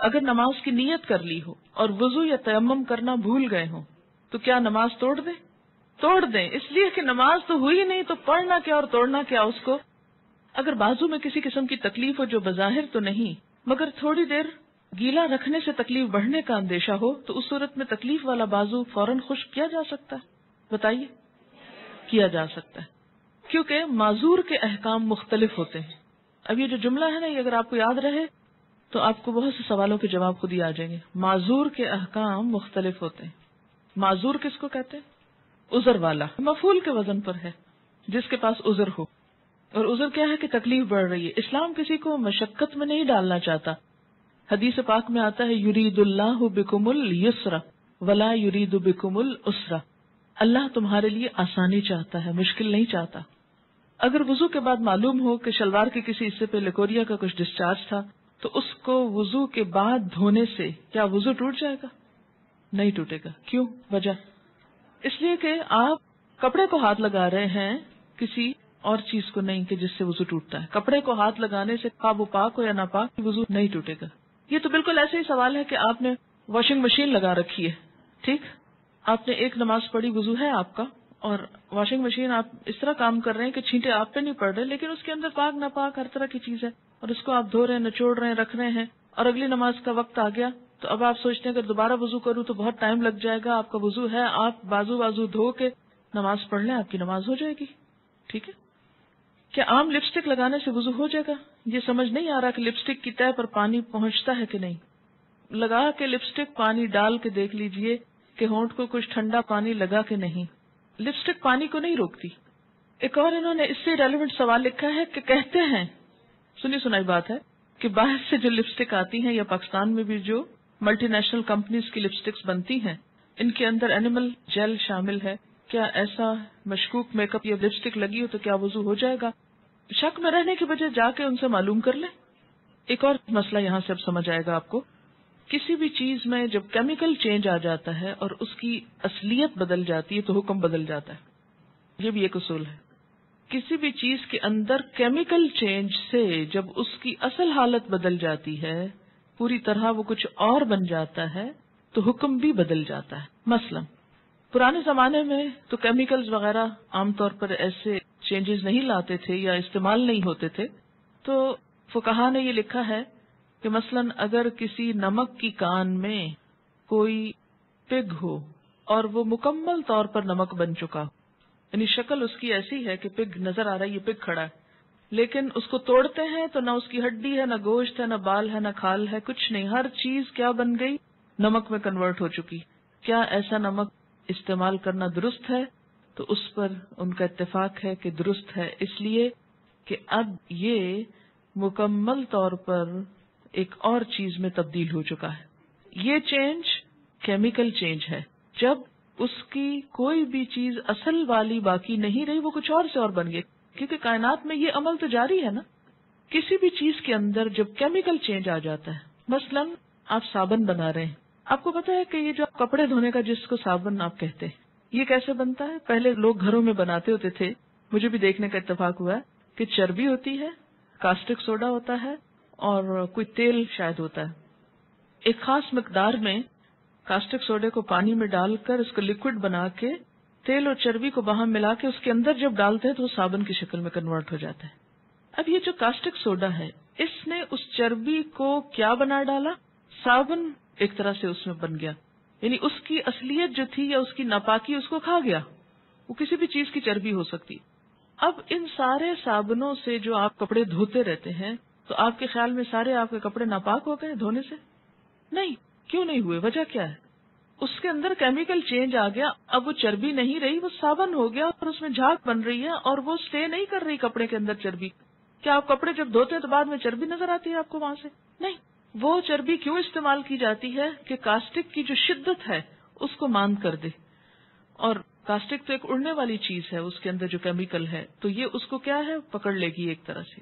اگر نماز کی نیت کر لی ہو اور وضو یا تیمم کرنا بھول گئے ہوں تو کیا نماز توڑ دیں؟ توڑ دیں، اس لیے کہ نماز تو ہوئی نہیں، تو پڑھنا کیا اور توڑنا کیا اس کو۔ اگر بازو میں کسی قسم کی تکلیف ہو جو بظاہر تو نہیں مگر تھوڑی دیر گیلا رکھنے سے تکلیف بڑھنے کا اندیشہ ہو تو اس صورت میں تکلیف والا بازو فوراً خشک کیا جا سکتا ہے؟ بتائیے، کیا جا سکتا ہے، کیونکہ معذور کے احکام مختلف ہوتے ہیں۔ اب یہ جو جملہ ہے نا، یہ اگر آپ کو یاد رہے تو آپ کو بہت سے سوالوں کے جواب خود ہی آ جائیں گے۔ معذور کے احکام مختلف ہوتے ہیں۔ معذور کس کو کہتے ہیں؟ عذر والا، مفعول کے وزن پر ہے، جس کے پاس عذر ہو۔ اور عذر کیا ہے کہ تکلیف بڑھ رہی ہے۔ اسلام کسی کو مشقت میں نہیں ڈالنا چاہتا۔ حدیث پاک میں آتا ہے یرید اللہ بکم اليسر ولا یرید بکم العسر، اللہ تمہارے لیے آسانی چاہتا ہے، مشکل نہیں چاہتا۔ اگر وضو کے بعد معلوم ہو کہ شلوار کے کسی حصے پہ لیکوریا کا کچھ ڈسچارج تھا تو اس کو وضو کے بعد دھونے سے کیا وضو ٹوٹ جائے گا؟ نہیں ٹوٹے گا۔ کیوں؟ وجہ اس لیے کہ آپ کپڑے کو ہاتھ لگا رہے ہیں، کسی اور چیز کو نہیں کہ جس سے وضو ٹوٹتا ہے۔ کپڑے کو ہاتھ لگانے سے خواب وہ پاک ہو یا ناپاک وضو نہیں ٹوٹے گا۔ یہ تو بالکل ایسے ہی سوال ہے کہ آپ نے واشنگ مشین لگا رکھی ہے، ٹھیک، آپ نے ایک نماز پڑھی، وضو ہے آپ کا، اور واشنگ مشین آپ اس طرح کام کر رہے ہیں کہ چھینٹے آپ پہ نہیں پڑ رہے، لیکن اس کے اندر پاک ناپاک ہر طرح کی چیز ہے، اور اس کو آپ دھو رہے ہیں، نچوڑ رہے ہیں، رکھ رہے ہیں، اور اگلی نماز کا وقت آ گیا تو اب آپ سوچتے ہیں کہ دوبارہ وضو کروں تو بہت ٹائم لگ جائے گا۔ آپ کا وضو ہے، آپ بازو دھو کے نماز پڑھ لیں، آپ کی نماز ہو جائے گی، ٹھیک ہے۔ کیا عام لپسٹک لگانے سے وضو ہو جائے گا؟ یہ سمجھ نہیں آ رہا کہ لپسٹک کی تہ پر پانی پہنچتا ہے کہ نہیں۔ لگا کے لپسٹک پانی ڈال کے دیکھ لیجئے کہ ہونٹ کو کچھ ٹھنڈا پانی لگا کے نہیں۔ لپسٹک پانی کو نہیں روکتی۔ ایک اور انہوں نے اس سے ریلیونٹ سوال لکھا ہے کہ کہتے ہیں، سنی سنائی بات ہے، کہ باہر سے جو لپسٹک آتی ہیں یا پاکستان میں بھی جو ملٹی نیشنل کمپنیز کی لپسٹکس بنتی ہیں، ان کے اندر اینیمل جیل شامل ہے۔ کیا ایسا مشکوک میک اپ یا لپسٹک لگی ہو تو کیا وضو ہو جائے گا؟ شک میں رہنے کی بجائے جا کے ان سے معلوم کر لیں۔ ایک اور مسئلہ یہاں سے اب سمجھ آئے گا آپ کو۔ کسی بھی چیز میں جب کیمیکل چینج آ جاتا ہے اور اس کی اصلیت بدل جاتی ہے تو حکم بدل جاتا ہے۔ یہ بھی ایک اصول ہے۔ کسی بھی چیز کے اندر کیمیکل چینج سے جب اس کی اصل حالت بدل جاتی ہے، پوری طرح وہ کچھ اور بن جاتا ہے تو حکم بھی بدل جاتا ہے۔ مثلا پرانے زمانے میں تو کیمیکلز وغیرہ عام طور پر ایسے چینجز نہیں لاتے تھے یا استعمال نہیں ہوتے تھے، تو فقہا نے یہ لکھا ہے کہ مثلا اگر کسی نمک کی کان میں کوئی پگ ہو اور وہ مکمل طور پر نمک بن چکا ہو، یعنی شکل اس کی ایسی ہے کہ پگ نظر آ رہا ہے، یہ پگ کھڑا ہے، لیکن اس کو توڑتے ہیں تو نہ اس کی ہڈی ہے، نہ گوشت ہے، نہ بال ہے، نہ کھال ہے، کچھ نہیں، ہر چیز کیا بن گئی؟ نمک میں کنورٹ ہو چکی۔ کیا ایسا نمک استعمال کرنا درست ہے؟ تو اس پر ان کا اتفاق ہے کہ درست ہے، اس لیے کہ اب یہ مکمل طور پر ایک اور چیز میں تبدیل ہو چکا ہے۔ یہ چینج کیمیکل چینج ہے۔ جب اس کی کوئی بھی چیز اصل والی باقی نہیں رہی، وہ کچھ اور سے اور بن گئی، کیونکہ کائنات میں یہ عمل تو جاری ہے نا۔ کسی بھی چیز کے اندر جب کیمیکل چینج آ جاتا ہے، مثلا آپ صابن بنا رہے ہیں، آپ کو پتا ہے کہ یہ جو کپڑے دھونے کا جس کو صابن آپ کہتے ہیں، یہ کیسے بنتا ہے؟ پہلے لوگ گھروں میں بناتے ہوتے تھے، مجھے بھی دیکھنے کا اتفاق ہوا ہے کہ چربی ہوتی ہے، کاسٹک سوڈا ہوتا ہے اور کوئی تیل شاید ہوتا ہے۔ ایک خاص مقدار میں کاسٹک سوڈے کو پانی میں ڈال کر اس کو لکوڈ بنا کے تیل اور چربی کو باہم ملا کے اس کے اندر جب ڈالتے ہیں تو وہ صابن کی شکل میں کنورٹ ہو جاتا ہے۔ اب یہ جو کاسٹک سوڈا ہے، اس نے اس چربی کو کیا بنا ڈالا؟ صابن ایک طرح سے اس میں بن گیا، یعنی اس کی اصلیت جو تھی یا اس کی ناپاکی اس کو کھا گیا۔ وہ کسی بھی چیز کی چربی ہو سکتی۔ اب ان سارے صابنوں سے جو آپ کپڑے دھوتے رہتے ہیں، تو آپ کے خیال میں سارے آپ کے کپڑے ناپاک ہو گئے دھونے سے؟ نہیں۔ کیوں نہیں ہوئے؟ وجہ کیا ہے؟ اس کے اندر کیمیکل چینج آ گیا، اب وہ چربی نہیں رہی، وہ صابن ہو گیا اور اس میں جھاگ بن رہی ہے اور وہ سٹے نہیں کر رہی کپڑے کے اندر چربی۔ کیا آپ کپڑے جب دھوتے ہیں تو بعد میں چربی نظر آتی ہے آپ کو وہاں سے؟ نہیں۔ وہ چربی کیوں استعمال کی جاتی ہے کہ کاسٹک کی جو شدت ہے اس کو ماند کر دے، اور کاسٹک تو ایک اڑنے والی چیز ہے، اس کے اندر جو کیمیکل ہے تو یہ اس کو کیا ہے، پکڑ لے گی ایک طرح سے۔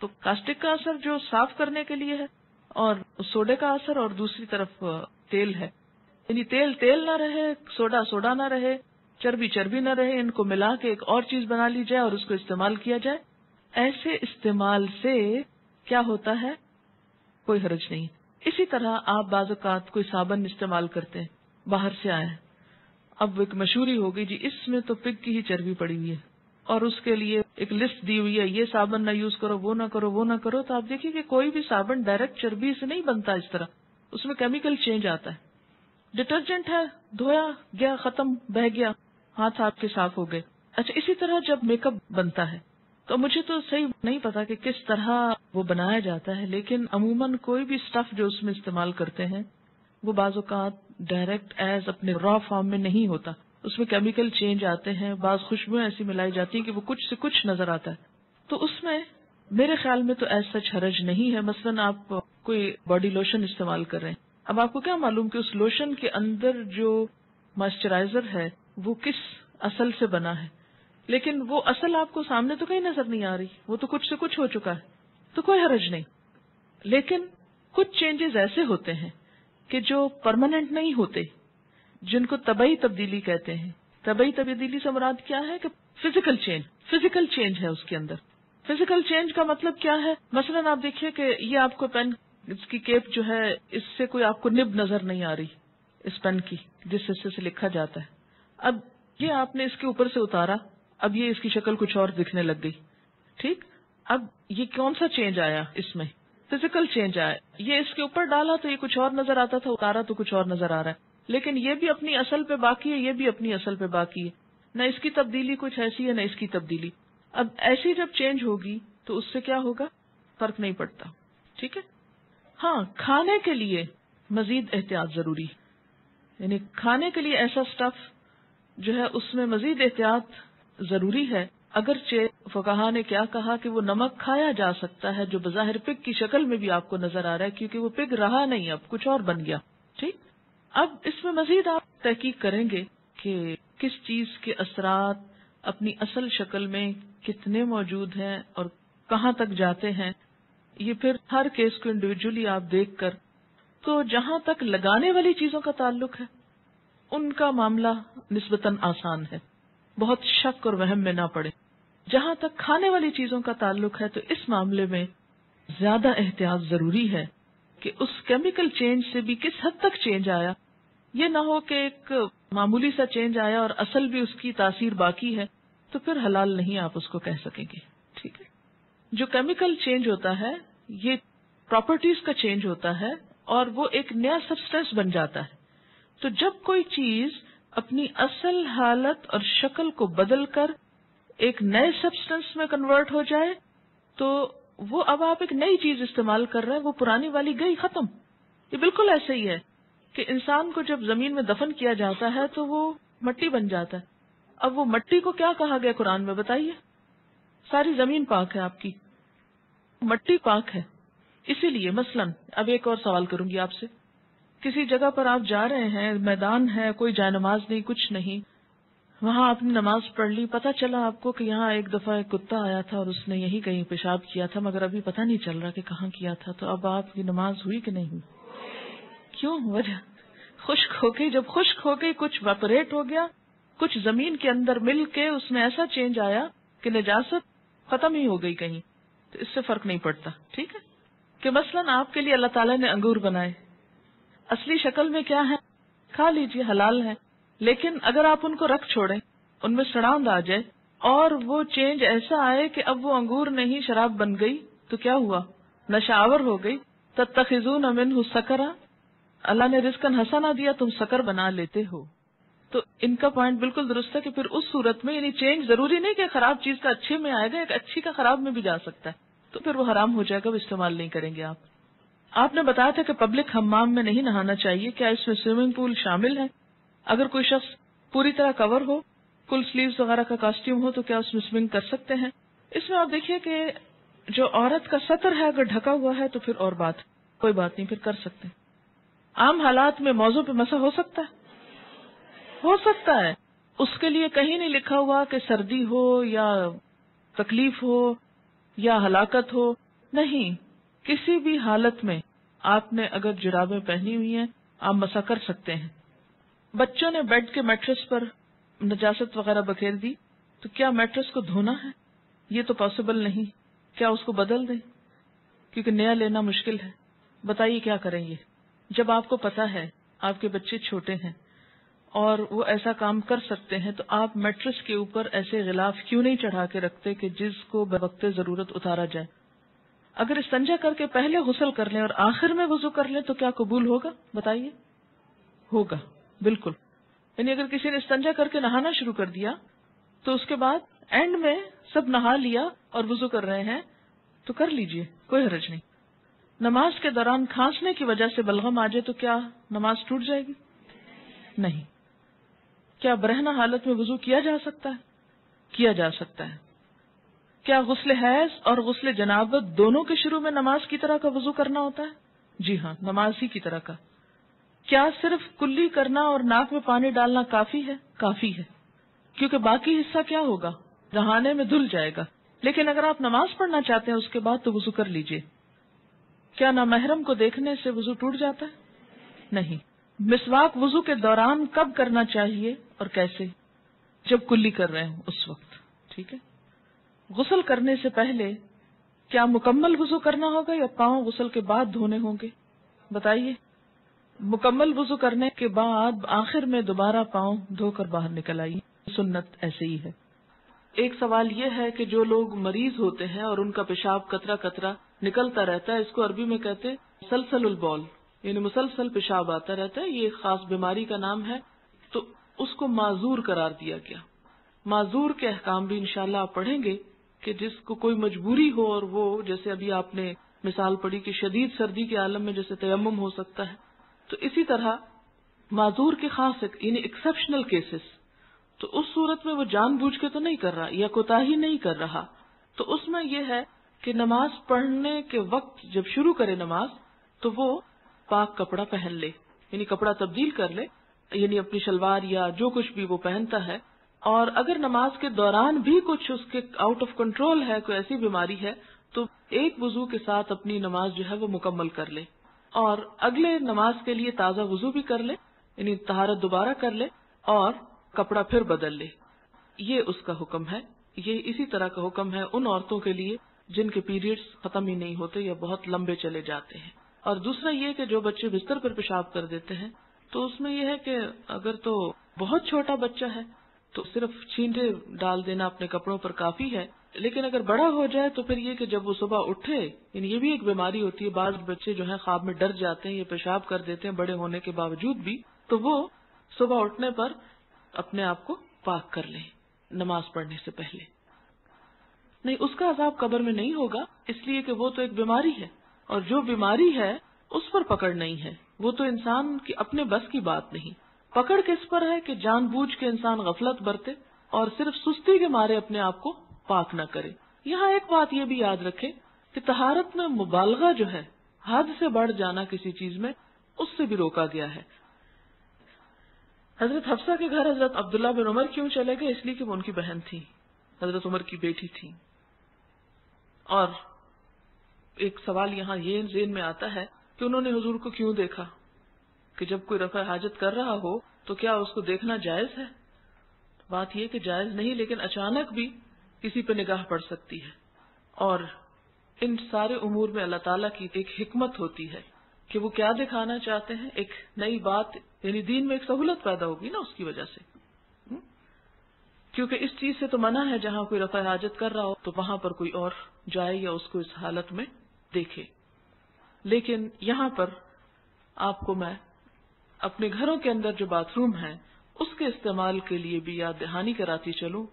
تو کاسٹک کا اثر جو صاف کرنے کے لیے ہے اور سوڈے کا اثر، اور دوسری طرف تیل ہے، یعنی تیل نہ رہے، سوڈا نہ رہے، چربی نہ رہے، ان کو ملا کے ایک اور چیز بنا لی جائے اور اس کو استعمال کیا جائے۔ ایسے استعمال سے کیا ہوتا ہے؟ کوئی حرج نہیں۔ اسی طرح آپ بعض اوقات کوئی صابن استعمال کرتے ہیں، باہر سے آئے ہیں، اب ایک مشہوری ہو گئی جی اس میں تو پگ کی ہی چربی پڑی ہوئی ہے، اور اس کے لیے ایک لسٹ دی ہوئی ہے، یہ صابن نہ یوز کرو، وہ نہ کرو، وہ نہ کرو. تو آپ دیکھیے کہ کوئی بھی صابن ڈائریکٹ چربی سے نہیں بنتا، اس طرح اس میں کیمیکل چینج آتا ہے. ڈٹرجنٹ ہے، دھویا گیا، ختم، بہہ گیا، ہاتھ آپ کے صاف ہو گئے. اچھا، اسی طرح جب میک اپ بنتا ہے تو مجھے تو صحیح نہیں پتا کہ کس طرح وہ بنایا جاتا ہے، لیکن عموماً کوئی بھی اسٹف جو اس میں استعمال کرتے ہیں وہ بعض اوقات ڈائریکٹ ایز اپنے را فارم میں نہیں ہوتا، اس میں کیمیکل چینج آتے ہیں، بعض خوشبوئیں ایسی ملائی جاتی ہیں کہ وہ کچھ سے کچھ نظر آتا ہے. تو اس میں میرے خیال میں تو ایسا سچ حرج نہیں ہے. مثلاً آپ کوئی باڈی لوشن استعمال کر رہے ہیں، اب آپ کو کیا معلوم کہ اس لوشن کے اندر جو مائسچرائزر ہے وہ کس اصل سے بنا ہے، لیکن وہ اصل آپ کو سامنے تو کہیں نظر نہیں آ رہی، وہ تو کچھ سے کچھ ہو چکا ہے، تو کوئی حرج نہیں. لیکن کچھ چینجز ایسے ہوتے ہیں کہ جو پرماننٹ نہیں ہوتے، جن کو طبعی تبدیلی کہتے ہیں. طبعی تبدیلی سے مراد کیا ہے کہ فزیکل چینج ہے اس کے اندر. فزیکل چینج کا مطلب کیا ہے؟ مثلاً آپ دیکھیے کہ یہ آپ کو پین، اس کی کیپ جو ہے اس سے کوئی آپ کو نب نظر نہیں آ رہی اس پین کی جس حصے سے لکھا جاتا ہے. اب یہ آپ نے اس کے اوپر سے اتارا، اب یہ اس کی شکل کچھ اور دکھنے لگ گئی. ٹھیک، اب یہ کون سا چینج آیا؟ اس میں فزیکل چینج آیا. یہ اس کے اوپر ڈالا تو یہ کچھ اور نظر آتا تھا، اتارا تو کچھ اور نظر آ رہا ہے، لیکن یہ بھی اپنی اصل پہ باقی ہے، یہ بھی اپنی اصل پہ باقی ہے. نہ اس کی تبدیلی کچھ ایسی ہے، نہ اس کی تبدیلی. اب ایسی جب چینج ہوگی تو اس سے کیا ہوگا؟ فرق نہیں پڑتا. ٹھیک ہے. ہاں، کھانے کے لیے مزید احتیاط ضروری ہے، یعنی کھانے کے لیے ایسا سٹف جو ہے اس میں مزید احتیاط ضروری ہے. اگرچہ فقہا نے کیا کہا کہ وہ نمک کھایا جا سکتا ہے جو بظاہر پگ کی شکل میں بھی آپ کو نظر آ رہا ہے، کیونکہ وہ پگ رہا نہیں، اب کچھ اور بن گیا. ٹھیک، اب اس میں مزید آپ تحقیق کریں گے کہ کس چیز کے اثرات اپنی اصل شکل میں کتنے موجود ہیں اور کہاں تک جاتے ہیں. یہ پھر ہر کیس کو انڈیویجولی آپ دیکھ کر، تو جہاں تک لگانے والی چیزوں کا تعلق ہے ان کا معاملہ نسبتاً آسان ہے، بہت شک اور وہم میں نہ پڑے. جہاں تک کھانے والی چیزوں کا تعلق ہے تو اس معاملے میں زیادہ احتیاط ضروری ہے کہ اس کیمیکل چینج سے بھی کس حد تک چینج آیا. یہ نہ ہو کہ ایک معمولی سا چینج آیا اور اصل بھی اس کی تاثیر باقی ہے، تو پھر حلال نہیں آپ اس کو کہہ سکیں گے. ٹھیک ہے. جو کیمیکل چینج ہوتا ہے یہ پراپرٹیز کا چینج ہوتا ہے اور وہ ایک نیا سبسٹینس بن جاتا ہے. تو جب کوئی چیز اپنی اصل حالت اور شکل کو بدل کر ایک نئے سبسٹینس میں کنورٹ ہو جائے تو وہ اب آپ ایک نئی چیز استعمال کر رہے ہیں، وہ پرانی والی گئی، ختم. یہ بالکل ایسے ہی ہے کہ انسان کو جب زمین میں دفن کیا جاتا ہے تو وہ مٹی بن جاتا ہے. اب وہ مٹی کو کیا کہا گیا قرآن میں بتائیے؟ ساری زمین پاک ہے آپ کی، مٹی پاک ہے. اسی لیے مثلاً اب ایک اور سوال کروں گی آپ سے. کسی جگہ پر آپ جا رہے ہیں، میدان ہے، کوئی جائے نماز نہیں، کچھ نہیں، وہاں آپ نے نماز پڑھ لی، پتہ چلا آپ کو کہ یہاں ایک دفعہ ایک کتا آیا تھا اور اس نے یہی کہیں پیشاب کیا تھا، مگر ابھی پتہ نہیں چل رہا کہ کہاں کیا تھا. تو اب آپ کی نماز ہوئی کہ نہیں ہوئی؟ کیوں؟ وجہ خشک ہو گئی. جب خشک ہو گئی کچھ ویپوریٹ ہو گیا، کچھ زمین کے اندر مل کے اس میں ایسا چینج آیا کہ نجاست ختم ہی ہو گئی کہیں. تو اس سے فرق نہیں پڑتا. ٹھیک ہے کہ مثلاً آپ کے لیے اللہ تعالیٰ نے انگور بنائے، اصلی شکل میں کیا ہے؟ کھا لیجیے، حلال ہے. لیکن اگر آپ ان کو رکھ چھوڑیں، ان میں سڑاند آ جائے اور وہ چینج ایسا آئے کہ اب وہ انگور نہیں شراب بن گئی، تو کیا ہوا؟ نشہ آور ہو گئی. تتخذون منہ سکرا، اللہ نے رزقاً حسنا دیا، تم سکر بنا لیتے ہو. تو ان کا پوائنٹ بالکل درست ہے کہ پھر اس صورت میں یعنی چینج ضروری نہیں کہ خراب چیز کا اچھے میں آئے گا، ایک اچھی کا خراب میں بھی جا سکتا ہے، تو پھر وہ حرام ہو جائے گا، وہ استعمال نہیں کریں گے آپ. آپ نے بتایا تھا کہ پبلک حمام میں نہیں نہانا چاہیے، کیا اس میں سوئمنگ پول شامل ہے؟ اگر کوئی شخص پوری طرح کور ہو، فل سلیوز وغیرہ کا کاسٹیوم ہو، تو کیا اس میں سوئمنگ کر سکتے ہیں؟ اس میں آپ دیکھیے کہ جو عورت کا سطر ہے اگر ڈھکا ہوا ہے تو پھر اور بات، کوئی بات نہیں، پھر کر سکتے ہیں. عام حالات میں موضوع پہ مسح ہو سکتا ہے. اس کے لیے کہیں نہیں لکھا ہوا کہ سردی ہو یا تکلیف ہو یا ہلاکت ہو، نہیں، کسی بھی حالت میں آپ نے اگر جرابیں پہنی ہوئی ہیں آپ مسح کر سکتے ہیں. بچوں نے بیڈ کے میٹرس پر نجاست وغیرہ بکھیر دی تو کیا میٹرس کو دھونا ہے؟ یہ تو پاسبل نہیں. کیا اس کو بدل دیں کیونکہ نیا لینا مشکل ہے؟ بتائیے کیا کریں یہ؟ جب آپ کو پتا ہے آپ کے بچے چھوٹے ہیں اور وہ ایسا کام کر سکتے ہیں تو آپ میٹرس کے اوپر ایسے غلاف کیوں نہیں چڑھا کے رکھتے کہ جس کو بوقت ضرورت اتارا جائے؟ اگر استنجا کر کے پہلے غسل کر لیں اور آخر میں وضو کر لیں تو کیا قبول ہوگا؟ بتائیے. ہوگا بالکل. یعنی اگر کسی نے استنجا کر کے نہانا شروع کر دیا تو اس کے بعد اینڈ میں سب نہا لیا اور وضو کر رہے ہیں تو کر لیجئے، کوئی حرج نہیں. نماز کے دوران کھانسنے کی وجہ سے بلغم آ جائے تو کیا نماز ٹوٹ جائے گی؟ نہیں. کیا برہنہ حالت میں وضو کیا جا سکتا ہے؟ کیا جا سکتا ہے. کیا غسل حیض اور غسل جنابت دونوں کے شروع میں نماز کی طرح کا وضو کرنا ہوتا ہے؟ جی ہاں، نماز ہی کی طرح کا. کیا صرف کلی کرنا اور ناک میں پانی ڈالنا کافی ہے؟ کافی ہے، کیونکہ باقی حصہ کیا ہوگا؟ نہانے میں دھل جائے گا. لیکن اگر آپ نماز پڑھنا چاہتے ہیں اس کے بعد تو وضو کر لیجئے. کیا نامحرم کو دیکھنے سے وضو ٹوٹ جاتا ہے؟ نہیں. مسواک وضو کے دوران کب کرنا چاہیے اور کیسے؟ جب کلی کر رہے ہوں اس وقت. ٹھیک ہے. غسل کرنے سے پہلے کیا مکمل وضو کرنا ہوگا یا پاؤں غسل کے بعد دھونے ہوں گے؟ بتائیے. مکمل وضو کرنے کے بعد آخر میں دوبارہ پاؤں دھو کر باہر نکل آئیے. سنت ایسے ہی ہے. ایک سوال یہ ہے کہ جو لوگ مریض ہوتے ہیں اور ان کا پیشاب قطرہ قطرہ نکلتا رہتا ہے، اس کو عربی میں کہتے ہیں سلسل البول، یعنی مسلسل پیشاب آتا رہتا ہے، یہ ایک خاص بیماری کا نام ہے. تو اس کو معذور قرار دیا گیا. معذور کے احکام بھی انشاءاللہ آپ پڑھیں گے کہ جس کو کوئی مجبوری ہو اور وہ جیسے ابھی آپ نے مثال پڑھی کہ شدید سردی کے عالم میں جیسے تیمم ہو سکتا ہے، تو اسی طرح معذور کے خاص یعنی ایکسیپشنل کیسز، تو اس صورت میں وہ جان بوجھ کے تو نہیں کر رہا یا کوتاہی نہیں کر رہا، تو اس میں یہ ہے کہ نماز پڑھنے کے وقت جب شروع کرے نماز تو وہ پاک کپڑا پہن لے، یعنی کپڑا تبدیل کر لے، یعنی اپنی شلوار یا جو کچھ بھی وہ پہنتا ہے. اور اگر نماز کے دوران بھی کچھ اس کے آؤٹ آف کنٹرول ہے، کوئی ایسی بیماری ہے، تو ایک وضو کے ساتھ اپنی نماز جو ہے وہ مکمل کر لے اور اگلے نماز کے لیے تازہ وضو بھی کر لے، یعنی طہارت دوبارہ کر لے اور کپڑا پھر بدل لے. یہ اس کا حکم ہے. یہ اسی طرح کا حکم ہے ان عورتوں کے لیے جن کے پیریڈز ختم ہی نہیں ہوتے یا بہت لمبے چلے جاتے ہیں. اور دوسرا یہ کہ جو بچے بستر پر پیشاب کر دیتے ہیں تو اس میں یہ ہے کہ اگر تو بہت چھوٹا بچہ ہے تو صرف چھینٹے ڈال دینا اپنے کپڑوں پر کافی ہے. لیکن اگر بڑا ہو جائے تو پھر یہ کہ جب وہ صبح اٹھے، یعنی یہ بھی ایک بیماری ہوتی ہے، بعض بچے جو ہیں خواب میں ڈر جاتے ہیں، یہ پیشاب کر دیتے ہیں بڑے ہونے کے باوجود بھی، تو وہ صبح اٹھنے پر اپنے آپ کو پاک کر لیں نماز پڑھنے سے پہلے. نہیں، اس کا عذاب قبر میں نہیں ہوگا، اس لیے کہ وہ تو ایک بیماری ہے، اور جو بیماری ہے اس پر پکڑ نہیں ہے، وہ تو انسان کی اپنے بس کی بات نہیں. پکڑ کس پر ہے کہ جان بوجھ کے انسان غفلت برتے اور صرف سستی کے مارے اپنے آپ کو پاک نہ کرے. یہاں ایک بات یہ بھی یاد رکھے کہ طہارت میں مبالغہ جو ہے، حد سے بڑھ جانا کسی چیز میں، اس سے بھی روکا گیا ہے. حضرت حفصہ کے گھر حضرت عبداللہ بن عمر کیوں چلے گئے؟ اس لیے کہ وہ ان کی بہن تھی، حضرت عمر کی بیٹی تھی. اور ایک سوال یہاں یہ ذہن میں آتا ہے کہ انہوں نے حضور کو کیوں دیکھا، کہ جب کوئی رفع حاجت کر رہا ہو تو کیا اس کو دیکھنا جائز ہے؟ بات یہ کہ جائز نہیں، لیکن اچانک بھی کسی پہ نگاہ پڑ سکتی ہے. اور ان سارے امور میں اللہ تعالیٰ کی ایک حکمت ہوتی ہے کہ وہ کیا دکھانا چاہتے ہیں. ایک نئی بات، یعنی دین میں ایک سہولت پیدا ہوگی نا اس کی وجہ سے، کیونکہ اس چیز سے تو منع ہے جہاں کوئی رفع حاجت کر رہا ہو تو وہاں پر کوئی اور جائے یا اس کو اس حالت میں دیکھے. لیکن یہاں پر آپ کو میں اپنے گھروں کے اندر جو باتھ روم ہیں اس کے استعمال کے لیے بھی یاد دہانی کراتی چلوں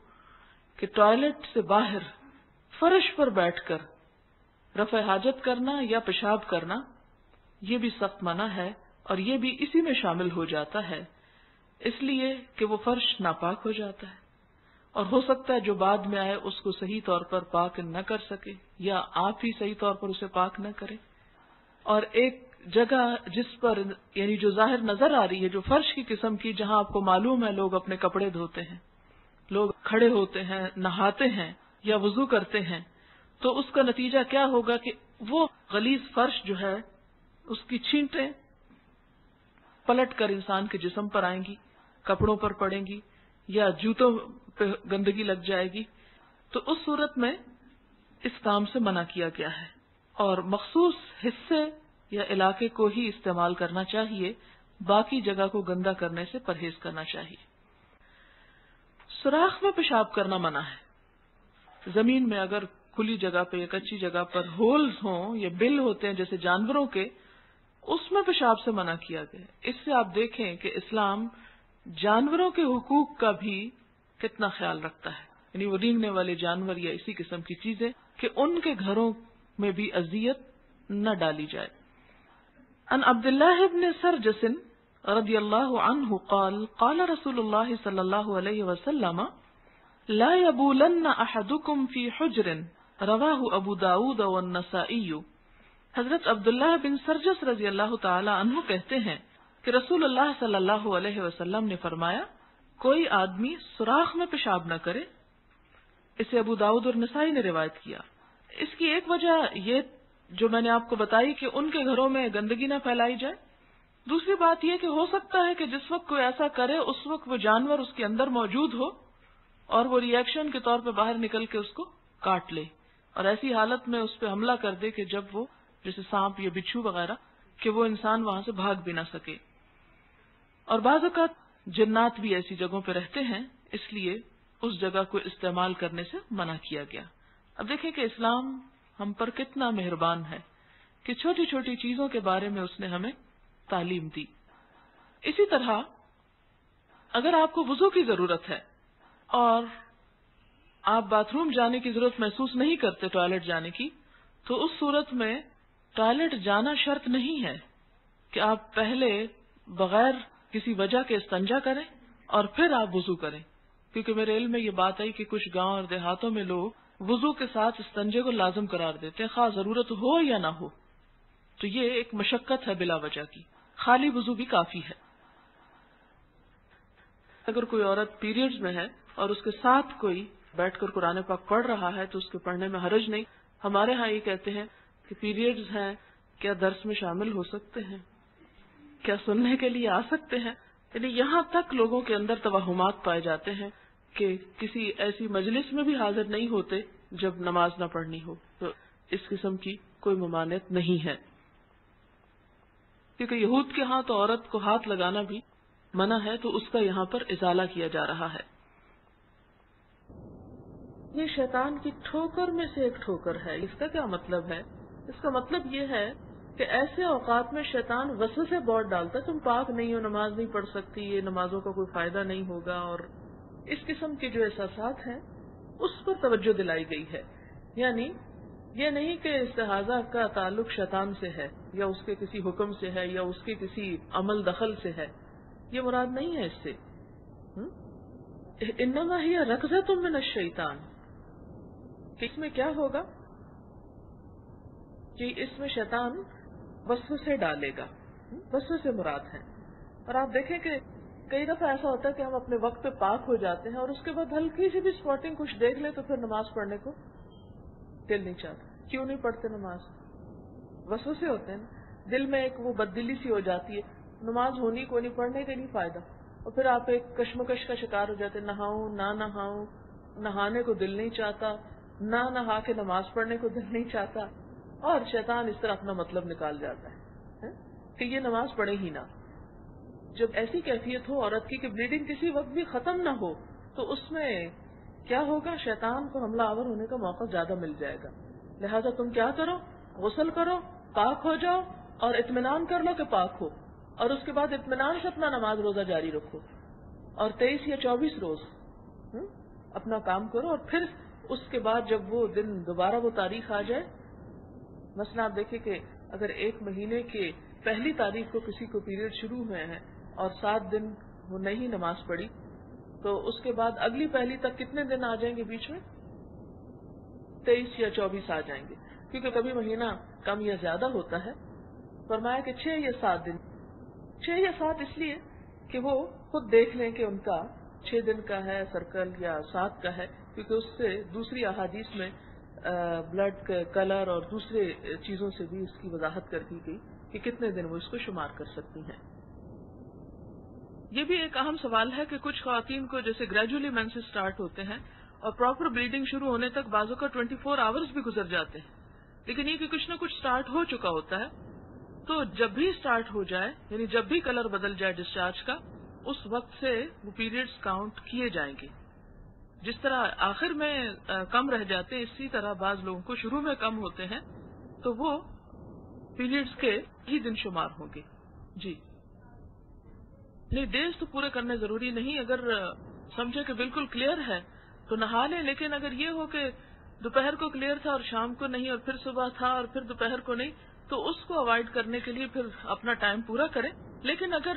کہ ٹوائلٹ سے باہر فرش پر بیٹھ کر رفع حاجت کرنا یا پیشاب کرنا یہ بھی سخت منع ہے، اور یہ بھی اسی میں شامل ہو جاتا ہے، اس لیے کہ وہ فرش ناپاک ہو جاتا ہے اور ہو سکتا ہے جو بعد میں آئے اس کو صحیح طور پر پاک نہ کر سکے یا آپ ہی صحیح طور پر اسے پاک نہ کرے. اور ایک جگہ جس پر یعنی جو ظاہر نظر آ رہی ہے، جو فرش کی قسم کی، جہاں آپ کو معلوم ہے لوگ اپنے کپڑے دھوتے ہیں، لوگ کھڑے ہوتے ہیں، نہاتے ہیں یا وضو کرتے ہیں، تو اس کا نتیجہ کیا ہوگا کہ وہ غلیظ فرش جو ہے اس کی چھینٹیں پلٹ کر انسان کے جسم پر آئیں گی، کپڑوں پر پڑیں گی یا جوتوں پہ گندگی لگ جائے گی. تو اس صورت میں اس کام سے منع کیا گیا ہے. اور مخصوص حصے یا علاقے کو ہی استعمال کرنا چاہیے، باقی جگہ کو گندا کرنے سے پرہیز کرنا چاہیے۔ سوراخ میں پیشاب کرنا منع ہے۔ زمین میں اگر کھلی جگہ پہ یا کچی جگہ پر ہولز ہوں یا بل ہوتے ہیں جیسے جانوروں کے، اس میں پیشاب سے منع کیا گیا۔ اس سے آپ دیکھیں کہ اسلام جانوروں کے حقوق کا بھی کتنا خیال رکھتا ہے، یعنی وہ رینگنے والے جانور یا اسی قسم کی چیزیں کہ ان کے گھروں میں بھی اذیت نہ ڈالی جائے۔ ان عبداللہ ابن سرجس رضی اللہ عنہ قال قال رسول اللہ صلی اللہ علیہ وسلم لا يبولن احدكم في حجر رواہ ابو داود والنسائی۔ حضرت عبداللہ بن سرجس رضی اللہ تعالی عنہ کہتے ہیں کہ رسول اللہ صلی اللہ علیہ وسلم نے فرمایا کوئی آدمی سوراخ میں پیشاب نہ کرے۔ اسے ابو داؤد اور نسائی نے روایت کیا۔ اس کی ایک وجہ یہ جو میں نے آپ کو بتائی کہ ان کے گھروں میں گندگی نہ پھیلائی جائے، دوسری بات یہ کہ ہو سکتا ہے کہ جس وقت کوئی ایسا کرے اس وقت وہ جانور اس کے اندر موجود ہو اور وہ ری ایکشن کے طور پہ باہر نکل کے اس کو کاٹ لے، اور ایسی حالت میں اس پہ حملہ کر دے کہ جب وہ جیسے سانپ یا بچھو وغیرہ کہ وہ انسان وہاں سے بھاگ بھی نہ سکے۔ اور بعض اوقات جنات بھی ایسی جگہوں پہ رہتے ہیں، اس لیے اس جگہ کو استعمال کرنے سے منع کیا گیا۔ اب دیکھیں کہ اسلام ہم پر کتنا مہربان ہے کہ چھوٹی چھوٹی چیزوں کے بارے میں اس نے ہمیں تعلیم دی۔ اسی طرح اگر آپ کو وضو کی ضرورت ہے اور آپ باتھ روم جانے کی ضرورت محسوس نہیں کرتے ٹوائلٹ جانے کی، تو اس صورت میں ٹوائلٹ جانا شرط نہیں ہے کہ آپ پہلے بغیر کسی وجہ کے استنجا کریں اور پھر آپ وضو کریں، کیونکہ میرے علم میں یہ بات آئی کہ کچھ گاؤں اور دیہاتوں میں لوگ وضو کے ساتھ استنجے کو لازم قرار دیتے ہیں، خواہ ضرورت ہو یا نہ ہو۔ تو یہ ایک مشقت ہے بلا وجہ کی، خالی وضو بھی کافی ہے۔ اگر کوئی عورت پیریڈز میں ہے اور اس کے ساتھ کوئی بیٹھ کر قرآن پاک پڑھ رہا ہے تو اس کے پڑھنے میں حرج نہیں۔ ہمارے ہاں یہ کہتے ہیں کہ پیریڈز ہیں، کیا درس میں شامل ہو سکتے ہیں، کیا سننے کے لیے آ سکتے ہیں؟ یعنی یہاں تک لوگوں کے اندر توہمات پائے جاتے ہیں کہ کسی ایسی مجلس میں بھی حاضر نہیں ہوتے جب نماز نہ پڑھنی ہو۔ تو اس قسم کی کوئی ممانعت نہیں ہے، کیونکہ یہود کے ہاں تو عورت کو ہاتھ لگانا بھی منع ہے، تو اس کا یہاں پر ازالہ کیا جا رہا ہے۔ یہ شیطان کی ٹھوکر میں سے ایک ٹھوکر ہے۔ اس کا کیا مطلب ہے؟ اس کا مطلب یہ ہے کہ ایسے اوقات میں شیطان وسوسے بہت ڈالتا ہے، تم پاک نہیں ہو، نماز نہیں پڑھ سکتی، یہ نمازوں کا کوئی فائدہ نہیں ہوگا، اور اس قسم کے جو احساسات ہیں اس پر توجہ دلائی گئی ہے۔ یعنی یہ نہیں کہ استحاضہ کا تعلق شیطان سے ہے یا اس کے کسی حکم سے ہے یا اس کے کسی عمل دخل سے ہے، یہ مراد نہیں ہے اس سے۔ انما ہی رکضۃ من الشیطان، کہ اس میں کیا ہوگا کہ اس میں شیطان وسوسے ڈالے گا، وسوسے مراد ہیں۔ اور آپ دیکھیں کہ کئی دفعہ ایسا ہوتا ہے کہ ہم اپنے وقت پہ پاک ہو جاتے ہیں اور اس کے بعد ہلکی سی بھی اسپاٹنگ کچھ دیکھ لیں تو پھر نماز پڑھنے کو دل نہیں چاہتا۔ کیوں نہیں پڑھتے نماز؟ وسوسے ہوتے ہیں، دل میں ایک وہ بددلی سی ہو جاتی ہے، نماز ہونی کو نہیں، پڑھنے کے نہیں فائدہ، اور پھر آپ ایک کشمکش کا شکار ہو جاتے ہیں، نہاؤں نہ نہاؤں، نہانے کو دل نہیں چاہتا، نہ نہا کے نماز پڑھنے کو دل نہیں چاہتا، اور شیطان اس طرح اپنا مطلب نکال جاتا ہے کہ یہ نماز پڑھے ہی نہ۔ جب ایسی کیفیت ہو عورت کی کہ بلیڈنگ کسی وقت بھی ختم نہ ہو، تو اس میں کیا ہوگا؟ شیطان کو حملہ آور ہونے کا موقع زیادہ مل جائے گا۔ لہذا تم کیا کرو؟ غسل کرو، پاک ہو جاؤ، اور اطمینان کر لو کہ پاک ہو، اور اس کے بعد اطمینان سے اپنا نماز روزہ جاری رکھو، اور 23 یا 24 روز اپنا کام کرو، اور پھر اس کے بعد جب وہ دن دوبارہ وہ تاریخ آ جائے، مثلا آپ دیکھیں کہ اگر ایک مہینے کے پہلی تاریخ کو کسی کو پیریڈ شروع ہوئے ہیں اور 7 دن وہ نہیں نماز پڑھی، تو اس کے بعد اگلی پہلی تک کتنے دن آ جائیں گے؟ بیچ میں 23 یا 24 آ جائیں گے، کیونکہ کبھی مہینہ کم یا زیادہ ہوتا ہے۔ فرمایا کہ 6 یا 7 دن، 6 یا 7 اس لیے کہ وہ خود دیکھ لیں کہ ان کا 6 دن کا ہے سرکل یا 7 کا ہے، کیونکہ اس سے دوسری احادیث میں بلڈ کلر اور دوسرے چیزوں سے بھی اس کی وضاحت کر دی گئی کہ کتنے دن وہ اس کو شمار کر سکتی ہیں۔ یہ بھی ایک اہم سوال ہے کہ کچھ خواتین کو جیسے گریجولی مینسز سٹارٹ ہوتے ہیں اور پراپر بلیڈنگ شروع ہونے تک بعضوں کا 24 آورز بھی گزر جاتے ہیں، لیکن یہ کہ کچھ نہ کچھ سٹارٹ ہو چکا ہوتا ہے، تو جب بھی اسٹارٹ ہو جائے، یعنی جب بھی کلر بدل جائے ڈسچارج کا، اس وقت سے وہ پیریڈز کاؤنٹ کیے جائیں گے. جس طرح آخر میں کم رہ جاتے ہیں، اسی طرح بعض لوگوں کو شروع میں کم ہوتے ہیں، تو وہ پیریڈز کے ہی دن شمار ہوں گے. جی نہیں، ڈیز تو پورے کرنے ضروری نہیں. اگر سمجھے کہ بالکل کلیئر ہے تو نہا لیں، لیکن اگر یہ ہو کہ دوپہر کو کلیئر تھا اور شام کو نہیں، اور پھر صبح تھا اور پھر دوپہر کو نہیں، تو اس کو اوائڈ کرنے کے لیے پھر اپنا ٹائم پورا کریں. لیکن اگر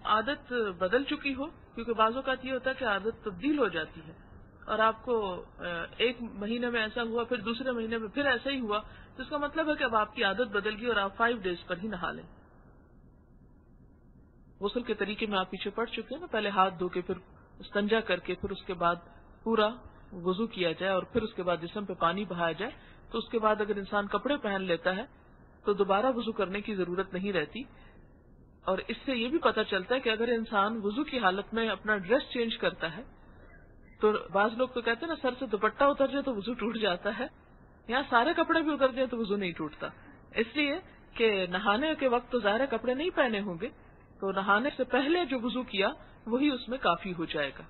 عادت بدل چکی ہو، کیونکہ بعض اوقات یہ ہوتا ہے کہ عادت تبدیل ہو جاتی ہے اور آپ کو ایک مہینے میں ایسا ہوا، پھر دوسرے مہینے میں پھر ایسا ہی ہوا، تو اس کا مطلب ہے کہ اب آپ کی عادت بدل گئی اور آپ 5 ڈیز پر ہی نہا لیں. غسل کے طریقے میں آپ پیچھے پڑ چکے ہیں نا، پہلے ہاتھ دھو کے، پھر استنجا کر کے، پھر اس کے بعد پورا وضو کیا جائے اور پھر اس کے بعد جسم پہ پانی بہایا جائے. تو اس کے بعد اگر انسان کپڑے پہن لیتا ہے تو دوبارہ وضو کرنے کی ضرورت نہیں رہتی. اور اس سے یہ بھی پتہ چلتا ہے کہ اگر انسان وضو کی حالت میں اپنا ڈریس چینج کرتا ہے، تو بعض لوگ تو کہتے ہیں نا سر سے دوپٹہ اتر جائے تو وضو ٹوٹ جاتا ہے، یہاں سارے کپڑے بھی اتر جائیں تو وضو نہیں ٹوٹتا. اس لیے کہ نہانے کے وقت تو ظاہر کپڑے نہیں پہنے ہوں گے، تو نہانے سے پہلے جو وضو کیا وہی اس میں کافی ہو جائے گا.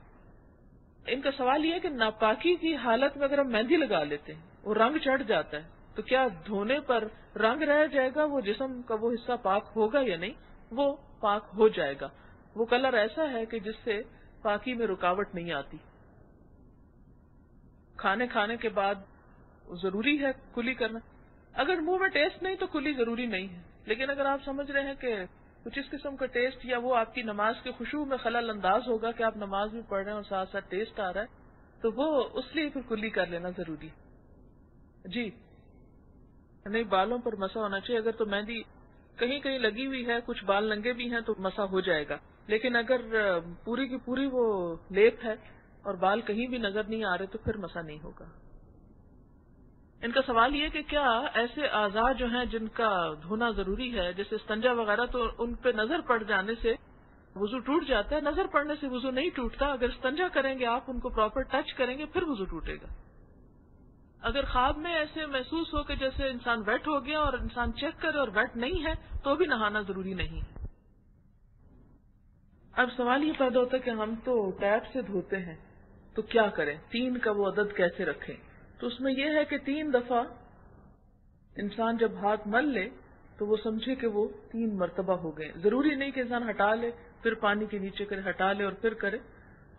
ان کا سوال یہ ہے کہ ناپاکی کی حالت میں اگر ہم مہندی لگا لیتے ہیں، وہ رنگ چڑھ جاتا ہے، تو کیا دھونے پر رنگ رہ جائے گا؟ وہ جسم کا وہ حصہ پاک ہوگا یا نہیں؟ وہ پاک ہو جائے گا. وہ کلر ایسا ہے کہ جس سے پاکی میں رکاوٹ نہیں آتی. کھانے کے بعد ضروری ہے کلی کرنا. اگر منہ میں ٹیسٹ نہیں تو کلی ضروری نہیں ہے، لیکن اگر آپ سمجھ رہے ہیں کہ کچھ اس قسم کا ٹیسٹ یا وہ آپ کی نماز کے خشوع میں خلل انداز ہوگا کہ آپ نماز بھی پڑھ رہے ہیں اور ساتھ ساتھ ٹیسٹ آ رہا ہے، تو وہ اس لیے پھر کلی کر لینا ضروری ہے. جی نہیں، بالوں پر مسا ہونا چاہیے. اگر تو مہندی کہیں کہیں لگی ہوئی ہے، کچھ بال ننگے بھی ہیں تو مسا ہو جائے گا، لیکن اگر پوری کی پوری وہ لیپ ہے اور بال کہیں بھی نظر نہیں آ رہے تو پھر مسا نہیں ہوگا. ان کا سوال یہ کہ کیا ایسے اعضاء جو ہیں جن کا دھونا ضروری ہے، جیسے استنجا وغیرہ، تو ان پہ نظر پڑ جانے سے وضو ٹوٹ جاتا ہے؟ نظر پڑنے سے وضو نہیں ٹوٹتا. اگر استنجا کریں گے آپ، ان کو پراپر ٹچ کریں گے، پھر وضو ٹوٹے گا. اگر خواب میں ایسے محسوس ہو کہ جیسے انسان ویٹ ہو گیا اور انسان چیک کرے اور ویٹ نہیں ہے، تو بھی نہانا ضروری نہیں ہے. اب سوال یہ پیدا ہوتا ہے کہ ہم تو ٹیپ سے دھوتے ہیں تو کیا کریں، 3 کا وہ عدد کیسے رکھیں؟ تو اس میں یہ ہے کہ 3 دفعہ انسان جب ہاتھ مل لے تو وہ سمجھے کہ وہ 3 مرتبہ ہو گئے. ضروری نہیں کہ انسان ہٹا لے پھر پانی کے نیچے کرے، ہٹا لے اور پھر کرے.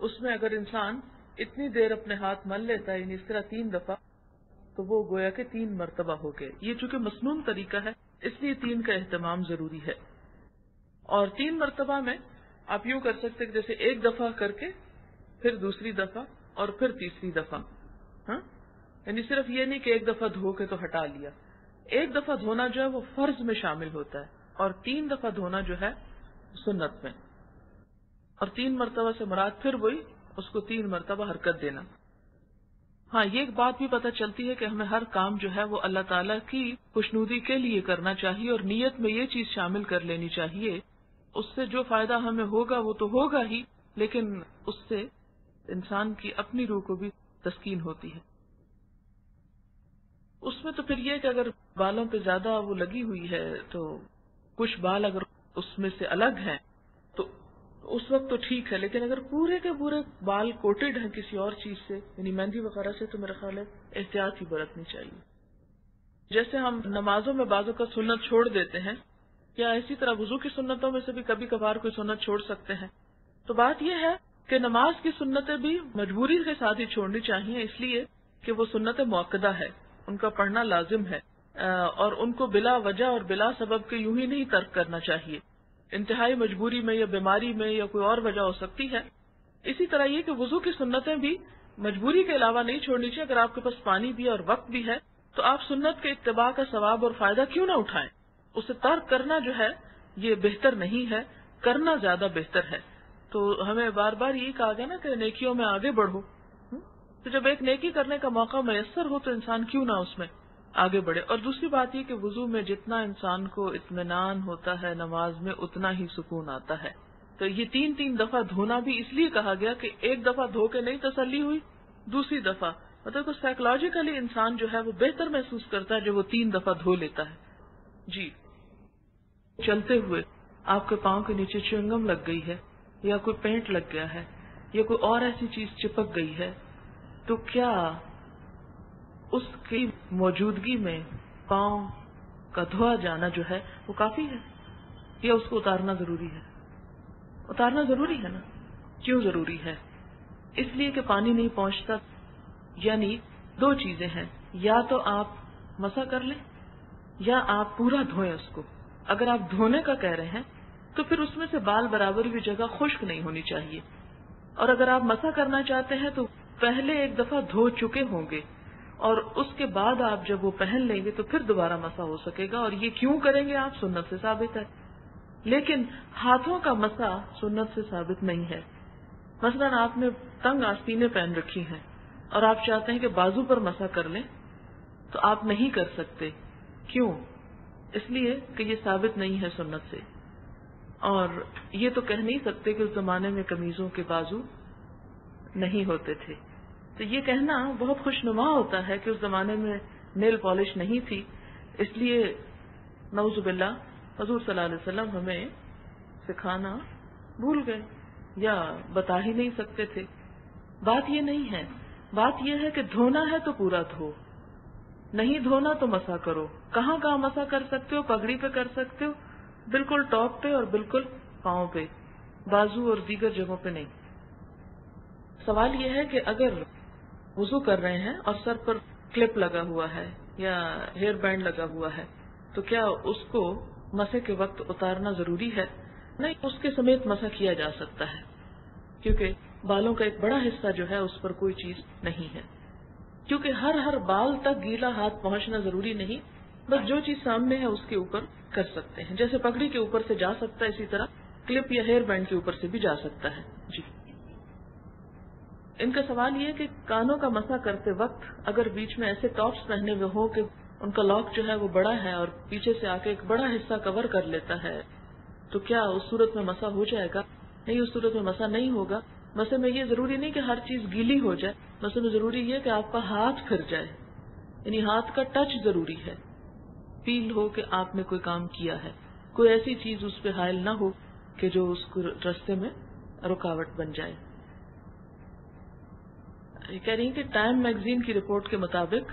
اس میں اگر انسان اتنی دیر اپنے ہاتھ مل لیتا ہے، یعنی اس طرح 3 دفعہ، تو وہ گویا کہ 3 مرتبہ ہو گئے. یہ چونکہ مسنون طریقہ ہے اس لیے 3 کا اہتمام ضروری ہے. اور 3 مرتبہ میں آپ یوں کر سکتے کہ جیسے 1 دفعہ کر کے پھر دوسری دفعہ اور پھر تیسری دفعہ. ہاں، یعنی صرف یہ نہیں کہ 1 دفعہ دھو کے تو ہٹا لیا. 1 دفعہ دھونا جو ہے وہ فرض میں شامل ہوتا ہے، اور 3 دفعہ دھونا جو ہے سنت میں. اور 3 مرتبہ سے مراد پھر وہی اس کو 3 مرتبہ حرکت دینا. ہاں، یہ ایک بات بھی پتہ چلتی ہے کہ ہمیں ہر کام جو ہے وہ اللہ تعالیٰ کی خوشنودی کے لیے کرنا چاہیے، اور نیت میں یہ چیز شامل کر لینی چاہیے. اس سے جو فائدہ ہمیں ہوگا وہ تو ہوگا ہی، لیکن اس سے انسان کی اپنی روح کو بھی تسکین ہوتی ہے. اس میں تو پھر یہ کہ اگر بالوں پہ زیادہ وہ لگی ہوئی ہے تو کچھ بال اگر اس میں سے الگ ہیں تو اس وقت تو ٹھیک ہے، لیکن اگر پورے کے پورے بال کوٹڈ ہیں کسی اور چیز سے، یعنی مہندی وغیرہ سے، تو میرا خیال ہے احتیاط ہی برتنی چاہیے. جیسے ہم نمازوں میں بعضوں کا سنت چھوڑ دیتے ہیں، یا اسی طرح وضو کی سنتوں میں سے بھی کبھی کبھار کوئی سنت چھوڑ سکتے ہیں. تو بات یہ ہے کہ نماز کی سنتیں بھی مجبوری کے ساتھ ہی چھوڑنی چاہیے، اس لیے کہ وہ سنت مؤکدہ ہے، ان کا پڑھنا لازم ہے، اور ان کو بلا وجہ اور بلا سبب کے یوں ہی نہیں ترک کرنا چاہیے. انتہائی مجبوری میں یا بیماری میں یا کوئی اور وجہ ہو سکتی ہے. اسی طرح یہ کہ وضو کی سنتیں بھی مجبوری کے علاوہ نہیں چھوڑنی چاہیے. اگر آپ کے پاس پانی بھی اور وقت بھی ہے تو آپ سنت کے اتباع کا ثواب اور فائدہ کیوں نہ اٹھائیں. اسے ترک کرنا جو ہے یہ بہتر نہیں ہے، کرنا زیادہ بہتر ہے. تو ہمیں بار بار یہی کہا گیا نا کہ نیکیوں میں آگے بڑھو. تو جب ایک نیکی کرنے کا موقع میسر ہو تو انسان کیوں نہ اس میں آگے بڑھے. اور دوسری بات یہ کہ وضو میں جتنا انسان کو اطمینان ہوتا ہے نماز میں اتنا ہی سکون آتا ہے. تو یہ 3 دفعہ دھونا بھی اس لیے کہا گیا کہ 1 دفعہ دھو کے نہیں تسلی ہوئی، دوسری دفعہ مطلب کہ سائیکولوجیکلی انسان جو ہے وہ بہتر محسوس کرتا ہے جب وہ 3 دفعہ دھو لیتا ہے. جی چلتے ہوئے آپ کے پاؤں کے نیچے چوئنگم لگ گئی ہے یا کوئی پینٹ لگ گیا ہے یا کوئی اور ایسی چیز چپک گئی ہے، تو کیا اس کی موجودگی میں پاؤں کا دھویا جانا جو ہے وہ کافی ہے یا اس کو اتارنا ضروری ہے؟ اتارنا ضروری ہے نا. کیوں ضروری ہے؟ اس لیے کہ پانی نہیں پہنچتا. یعنی دو چیزیں ہیں، یا تو آپ مسح کر لیں یا آپ پورا دھوئیں اس کو. اگر آپ دھونے کا کہہ رہے ہیں تو پھر اس میں سے بال برابر بھی جگہ خشک نہیں ہونی چاہیے، اور اگر آپ مسح کرنا چاہتے ہیں تو پہلے ایک دفعہ دھو چکے ہوں گے اور اس کے بعد آپ جب وہ پہن لیں گے تو پھر دوبارہ مسح ہو سکے گا. اور یہ کیوں کریں گے آپ؟ سنت سے ثابت ہے. لیکن ہاتھوں کا مسح سنت سے ثابت نہیں ہے. مثلا آپ نے تنگ آستینیں پہن رکھی ہیں اور آپ چاہتے ہیں کہ بازو پر مسح کر لیں تو آپ نہیں کر سکتے. کیوں؟ اس لیے کہ یہ ثابت نہیں ہے سنت سے. اور یہ تو کہہ نہیں سکتے کہ اس زمانے میں قمیضوں کے بازو نہیں ہوتے تھے. تو یہ کہنا بہت خوشنما ہوتا ہے کہ اس زمانے میں نیل پالش نہیں تھی، اس لیے نعوذ باللہ حضور صلی اللہ علیہ وسلم ہمیں سکھانا بھول گئے یا بتا ہی نہیں سکتے تھے. بات یہ نہیں ہے. بات یہ ہے کہ دھونا ہے تو پورا دھو، نہیں دھونا تو مسح کرو. کہاں کہاں مسح کر سکتے ہو؟ پگڑی پہ کر سکتے ہو، بالکل ٹاپ پہ اور بالکل پاؤں پہ، بازو اور دیگر جگہوں پہ نہیں. سوال یہ ہے کہ اگر وضو کر رہے ہیں اور سر پر کلپ لگا ہوا ہے یا ہیئر بینڈ لگا ہوا ہے تو کیا اس کو مسح کے وقت اتارنا ضروری ہے؟ نہیں، اس کے سمیت مسح کیا جا سکتا ہے، کیونکہ بالوں کا ایک بڑا حصہ جو ہے اس پر کوئی چیز نہیں ہے. کیونکہ ہر بال تک گیلا ہاتھ پہنچنا ضروری نہیں، بس جو چیز سامنے ہے اس کے اوپر کر سکتے ہیں. جیسے پگڑی کے اوپر سے جا سکتا ہے، اسی طرح کلپ یا ہیئر بینڈ کے اوپر سے بھی جا سکتا ہے. جی. ان کا سوال یہ ہے کہ کانوں کا مسح کرتے وقت اگر بیچ میں ایسے ٹاپس پہنے ہوئے ہو کہ ان کا لاک جو ہے وہ بڑا ہے اور پیچھے سے آ کے ایک بڑا حصہ کور کر لیتا ہے، تو کیا اس صورت میں مسح ہو جائے گا؟ نہیں، اس صورت میں مسح نہیں ہوگا. مسح میں یہ ضروری نہیں کہ ہر چیز گیلی ہو جائے، مسح میں ضروری یہ کہ آپ کا ہاتھ پھر جائے، یعنی ہاتھ کا ٹچ ضروری ہے، فیل ہو کہ آپ نے کوئی کام کیا ہے، کوئی ایسی چیز اس پہ حائل نہ ہو کہ جو اس کو راستے میں رکاوٹ بن جائے. یہ کہہ رہی ہیں کہ ٹائم میگزین کی رپورٹ کے مطابق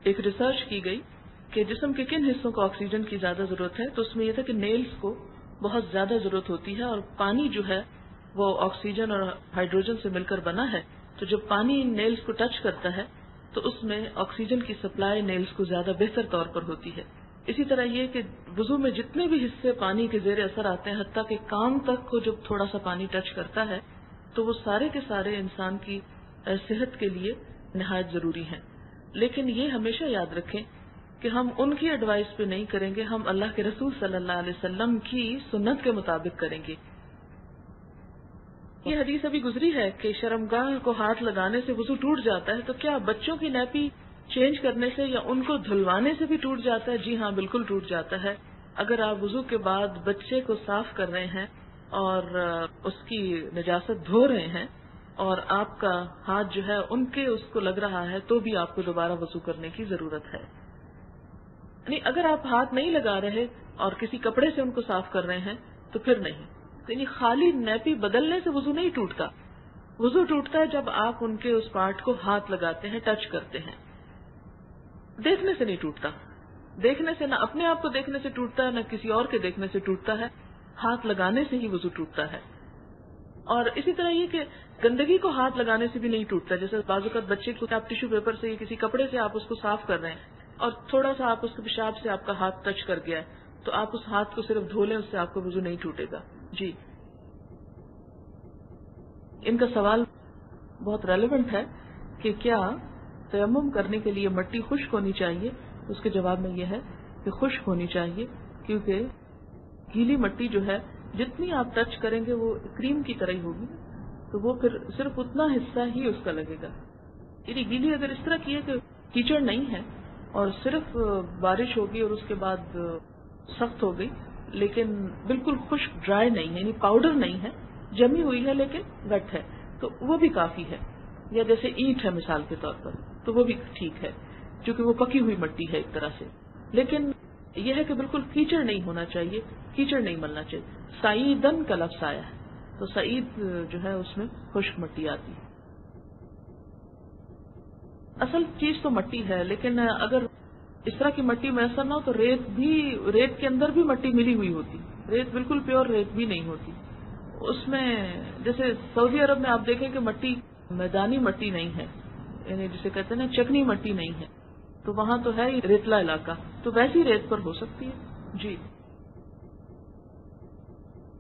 ایک ریسرچ کی گئی کہ جسم کے کن حصوں کو آکسیجن کی زیادہ ضرورت ہے، تو اس میں یہ تھا کہ نیلز کو بہت زیادہ ضرورت ہوتی ہے، اور پانی جو ہے وہ آکسیجن اور ہائیڈروجن سے مل کر بنا ہے، تو جب پانی نیلز کو ٹچ کرتا ہے تو اس میں آکسیجن کی سپلائی نیلز کو زیادہ بہتر طور پر ہوتی ہے. اسی طرح یہ کہ وضو میں جتنے بھی حصے پانی کے زیر اثر آتے ہیں، حتیٰ کہ کان تک کو جب تھوڑا سا پانی ٹچ کرتا ہے تو وہ سارے کے سارے انسان کی صحت کے لیے نہایت ضروری ہیں. لیکن یہ ہمیشہ یاد رکھیں کہ ہم ان کی ایڈوائس پہ نہیں کریں گے، ہم اللہ کے رسول صلی اللہ علیہ وسلم کی سنت کے مطابق کریں گے. یہ حدیث ابھی گزری ہے کہ شرمگاہ کو ہاتھ لگانے سے وضو ٹوٹ جاتا ہے، تو کیا بچوں کی نیپی چینج کرنے سے یا ان کو دھلوانے سے بھی ٹوٹ جاتا ہے؟ جی ہاں، بالکل ٹوٹ جاتا ہے. اگر آپ وضو کے بعد بچے کو صاف کر رہے ہیں اور اس کی نجاست دھو رہے ہیں اور آپ کا ہاتھ جو ہے ان کے اس کو لگ رہا ہے، تو بھی آپ کو دوبارہ وضو کرنے کی ضرورت ہے. یعنی اگر آپ ہاتھ نہیں لگا رہے اور کسی کپڑے سے ان کو صاف کر رہے ہیں تو پھر نہیں. یعنی خالی نیپی بدلنے سے وضو نہیں ٹوٹتا. وضو ٹوٹتا ہے جب آپ ان کے اس پارٹ کو ہاتھ لگاتے ہیں، ٹچ کرتے ہیں. دیکھنے سے نہیں ٹوٹتا. دیکھنے سے نہ اپنے آپ کو دیکھنے سے ٹوٹتا ہے، نہ کسی اور کے دیکھنے سے ٹوٹتا ہے. ہاتھ لگانے سے ہی وضو ٹوٹتا ہے. اور اسی طرح یہ کہ گندگی کو ہاتھ لگانے سے بھی نہیں ٹوٹتا. جیسے بعض اوقات بچے کو آپ ٹیشو پیپر سے یا کسی کپڑے سے آپ اس کو صاف کر رہے ہیں اور تھوڑا سا آپ اس کے پیشاب سے آپ کا ہاتھ ٹچ کر گیا ہے، تو آپ اس ہاتھ کو صرف دھو لیں، اس سے آپ کا وضو نہیں ٹوٹے گا. جی. ان کا سوال بہت ریلیونٹ ہے کہ کیا تیمم کرنے کے لیے مٹی خشک ہونی چاہیے؟ اس کے جواب میں یہ ہے کہ خشک ہونی چاہیے، کیونکہ گیلی مٹی جو ہے جتنی آپ ٹچ کریں گے وہ کریم کی طرح ہی ہوگی، تو وہ پھر صرف اتنا حصہ ہی اس کا لگے گا. یعنی گیلی اگر اس طرح کی ہے کہ کیچڑ نہیں ہے اور صرف بارش ہوگی اور اس کے بعد سخت ہو گئی، لیکن بالکل خشک ڈرائی نہیں ہے، یعنی پاؤڈر نہیں ہے، جمی ہوئی ہے لیکن ویٹ ہے، تو وہ بھی کافی ہے. یا جیسے اینٹ ہے مثال کے طور پر، تو وہ بھی ٹھیک ہے کیونکہ وہ پکی ہوئی مٹی ہے ایک طرح سے. لیکن یہ ہے کہ بالکل کیچڑ نہیں ہونا چاہیے، کیچڑ نہیں ملنا چاہیے. سعیدن کا لفظ آیا ہے تو سعید جو ہے اس میں خشک مٹی آتی ہے. اصل چیز تو مٹی ہے، لیکن اگر اس طرح کی مٹی میسر نہ ہو تو ریت کے اندر بھی مٹی ملی ہوئی ہوتی. ریت بالکل پیور ریت بھی نہیں ہوتی اس میں. جیسے سعودی عرب میں آپ دیکھیں کہ مٹی میدانی مٹی نہیں ہے، یعنی جسے کہتے ہیں نا چکنی مٹی نہیں ہے، تو وہاں تو ہے ہی ریتلا علاقہ، تو ویسی ریت پر ہو سکتی ہے. جی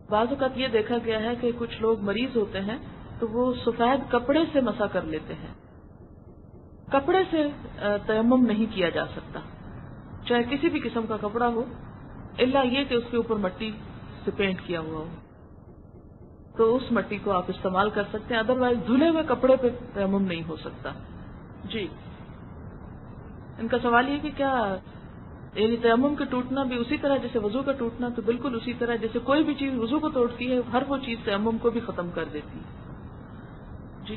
بعض اوقات یہ دیکھا گیا ہے کہ کچھ لوگ مریض ہوتے ہیں تو وہ سفید کپڑے سے مسا کر لیتے ہیں. کپڑے سے تیمم نہیں کیا جا سکتا، چاہے کسی بھی قسم کا کپڑا ہو، الا یہ کہ اس کے اوپر مٹی سے پینٹ کیا ہوا ہو، تو اس مٹی کو آپ استعمال کر سکتے ہیں. ادروائز دھلے ہوئے کپڑے پہ تیمم نہیں ہو سکتا. جی ان کا سوال یہ کہ کیا یعنی تیمم کے ٹوٹنا بھی اسی طرح جیسے وضو کا ٹوٹنا، تو بالکل اسی طرح جیسے کوئی بھی چیز وضو کو توڑتی ہے، ہر وہ چیز تیمم کو بھی ختم کر دیتی ہے. جی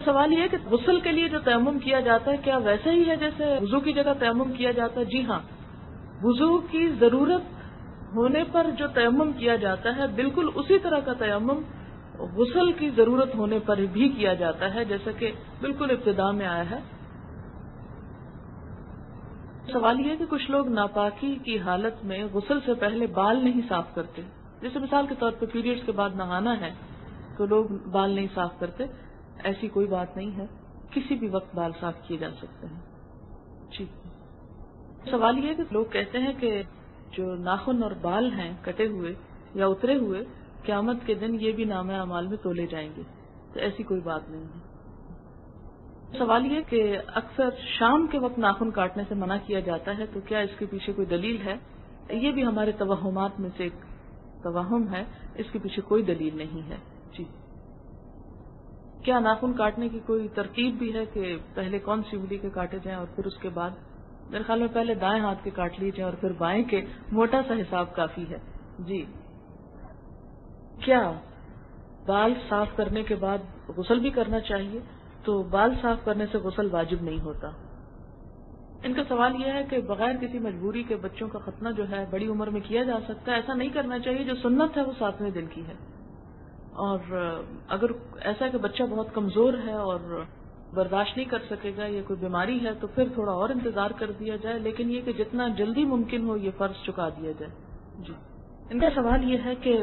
سوال یہ ہے کہ غسل کے لیے جو تیمم کیا جاتا ہے کیا ویسا ہی ہے جیسے وضو کی جگہ تیمم کیا جاتا ہے؟ جی ہاں، وضو کی ضرورت ہونے پر جو تیمم کیا جاتا ہے بالکل اسی طرح کا تیمم غسل کی ضرورت ہونے پر بھی کیا جاتا ہے، جیسا کہ بالکل ابتدا میں آیا ہے. سوال یہ ہے کہ کچھ لوگ ناپاکی کی حالت میں غسل سے پہلے بال نہیں صاف کرتے. جیسے مثال کے طور پہ پیریڈز کے بعد نہانا ہے تو لوگ بال نہیں صاف کرتے. ایسی کوئی بات نہیں ہے، کسی بھی وقت بال صاف کیے جا سکتے ہیں. جی سوال یہ ہے کہ لوگ کہتے ہیں کہ جو ناخن اور بال ہیں کٹے ہوئے یا اترے ہوئے قیامت کے دن یہ بھی نامہ اعمال میں تولے جائیں گے، تو ایسی کوئی بات نہیں ہے. سوال یہ کہ اکثر شام کے وقت ناخن کاٹنے سے منع کیا جاتا ہے، تو کیا اس کے پیچھے کوئی دلیل ہے؟ یہ بھی ہمارے توہمات میں سے ایک توہم ہے، اس کے پیچھے کوئی دلیل نہیں ہے. جی کیا ناخن کاٹنے کی کوئی ترتیب بھی ہے کہ پہلے کون سی انگلی کے کاٹے جائیں اور پھر اس کے بعد؟ میرے خیال میں پہلے دائیں ہاتھ کے کاٹ لیے جائیں اور پھر بائیں کے، موٹا سا حساب کافی ہے. جی کیا بال صاف کرنے کے بعد غسل بھی کرنا چاہیے؟ تو بال صاف کرنے سے غسل واجب نہیں ہوتا. ان کا سوال یہ ہے کہ بغیر کسی مجبوری کے بچوں کا ختنہ جو ہے بڑی عمر میں کیا جا سکتا ہے؟ ایسا نہیں کرنا چاہیے. جو سنت ہے وہ 7ویں دن کی ہے، اور اگر ایسا کہ بچہ بہت کمزور ہے اور برداشت نہیں کر سکے گا یا کوئی بیماری ہے تو پھر تھوڑا اور انتظار کر دیا جائے، لیکن یہ کہ جتنا جلدی ممکن ہو یہ فرض چکا دیا جائے. جی ان کا سوال یہ ہے کہ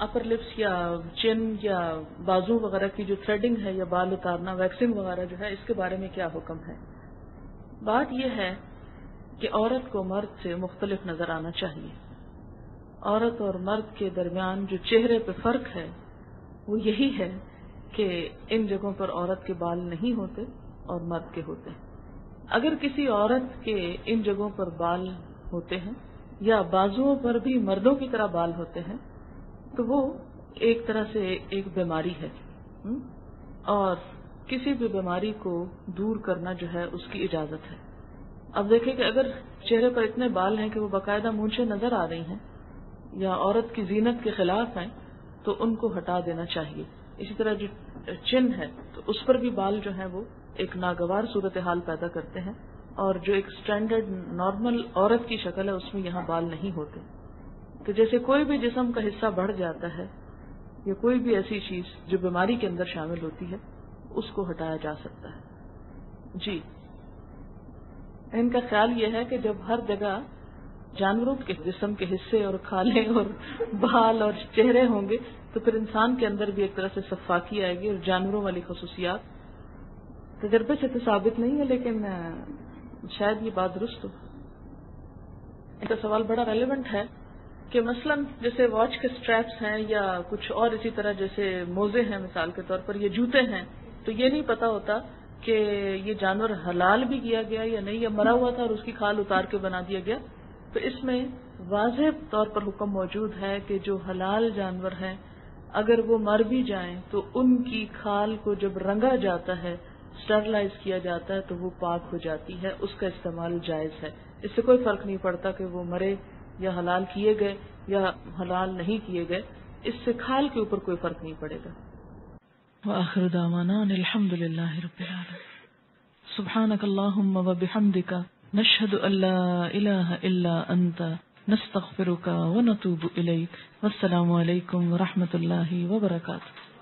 اپر لپس یا چن یا بازو وغیرہ کی جو تھریڈنگ ہے یا بال اتارنا، ویکسنگ وغیرہ جو ہے، اس کے بارے میں کیا حکم ہے؟ بات یہ ہے کہ عورت کو مرد سے مختلف نظر آنا چاہیے. عورت اور مرد کے درمیان جو چہرے پہ فرق ہے وہ یہی ہے کہ ان جگہوں پر عورت کے بال نہیں ہوتے اور مرد کے ہوتے ہیں. اگر کسی عورت کے ان جگہوں پر بال ہوتے ہیں یا بازوؤں پر بھی مردوں کی طرح بال ہوتے ہیں تو وہ ایک طرح سے ایک بیماری ہے، اور کسی بھی بیماری کو دور کرنا جو ہے اس کی اجازت ہے. اب دیکھیں کہ اگر چہرے پر اتنے بال ہیں کہ وہ باقاعدہ مونچھیں نظر آ رہی ہیں یا عورت کی زینت کے خلاف ہیں تو ان کو ہٹا دینا چاہیے. اسی طرح جو چن ہے تو اس پر بھی بال جو ہیں وہ ایک ناگوار صورتحال پیدا کرتے ہیں، اور جو ایک سٹینڈرڈ نارمل عورت کی شکل ہے اس میں یہاں بال نہیں ہوتے. تو جیسے کوئی بھی جسم کا حصہ بڑھ جاتا ہے یا کوئی بھی ایسی چیز جو بیماری کے اندر شامل ہوتی ہے اس کو ہٹایا جا سکتا ہے. جی ان کا خیال یہ ہے کہ جب ہر جگہ جانوروں کے جسم کے حصے اور کھالیں اور بال اور چہرے ہوں گے تو پھر انسان کے اندر بھی ایک طرح سے صفاکی آئے گی، اور جانوروں والی خصوصیات تجربے سے تو ثابت نہیں ہے لیکن شاید یہ بات درست ہو. ان کا سوال بڑا ریلیونٹ ہے کہ مثلا جیسے واچ کے سٹریپس ہیں یا کچھ اور اسی طرح جیسے موزے ہیں مثال کے طور پر، یہ جوتے ہیں، تو یہ نہیں پتا ہوتا کہ یہ جانور حلال بھی کیا گیا یا نہیں، یا مرا ہوا تھا اور اس کی کھال اتار کے بنا دیا گیا. تو اس میں واضح طور پر حکم موجود ہے کہ جو حلال جانور ہیں اگر وہ مر بھی جائیں تو ان کی کھال کو جب رنگا جاتا ہے، اسٹرلائز کیا جاتا ہے تو وہ پاک ہو جاتی ہے، اس کا استعمال جائز ہے. اس سے کوئی فرق نہیں پڑتا کہ وہ مرے یا حلال کیے گئے یا حلال نہیں کیے گئے، اس سے کھال کے اوپر کوئی فرق نہیں پڑے گا. وآخر دعوانا الحمد للہ رب العالمین. سبحانک اللہم و بحمدک نشہد ان لا الہ الا انت نستغفرک و نتوب الیک. والسلام علیکم و رحمۃ اللہ وبرکاتہ.